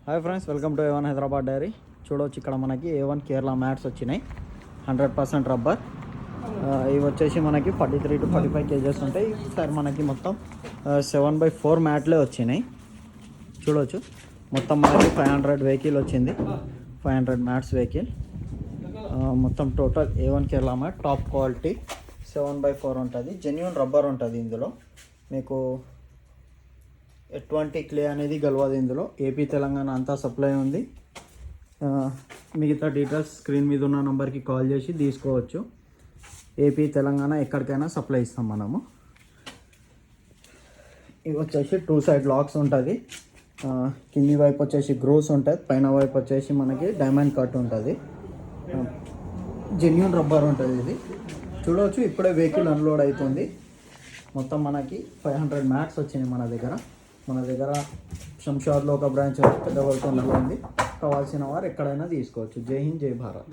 Hi friends, welcome to A1 Hyderabad diary. చూడవచ్చు ఇక్కడ మనకి A1 కేరళ మ్యాట్స్ వచ్చినాయి. 100% రబ్బర్. ఇవి వచ్చేసి మనకి 43 to 45 kgs ఉంటాయి. ఈసారి మనకి మొత్తం 7/4 మ్యాట్లే వచ్చినాయి. చూడవచ్చు మొత్తం మనకి 500 వెహికల్ వచ్చింది. 500 మ్యాట్స్ వెహికల్. మొత్తం total A1 Kerala mat top quality 7/4 ఉంటుంది. జెన్యూన్ రబ్బర్ ఉంటుంది ఇందులో. మీకు ఎటువంటి క్లే అనేది గెలవదు ఇందులో. ఏపీ తెలంగాణ అంతా సప్లై ఉంది. మిగతా డీటెయిల్స్ స్క్రీన్ మీద ఉన్న నెంబర్కి కాల్ చేసి తీసుకోవచ్చు. ఏపీ తెలంగాణ ఎక్కడికైనా సప్లై ఇస్తాం మనము. ఇవి వచ్చేసి 2 సైడ్ లాక్స్ ఉంటుంది. కింది వైపు వచ్చేసి గ్రోస్ ఉంటుంది, పైన వైపు వచ్చేసి మనకి డైమండ్ కట్ ఉంటుంది. జెన్యూన్ రబ్బర్ ఉంటుంది ఇది. చూడవచ్చు ఇప్పుడే వెహికల్ అన్లోడ్ అవుతుంది. మొత్తం మనకి 500 మ్యాట్స్ వచ్చినాయి మన దగ్గర శంషాబాద్లో ఒక బ్రాంచ్ పెద్దగొల్కొండలో ఉంది. కావాల్సిన వారు ఎక్కడైనా తీసుకోవచ్చు. జై హింద్, జై భారత్.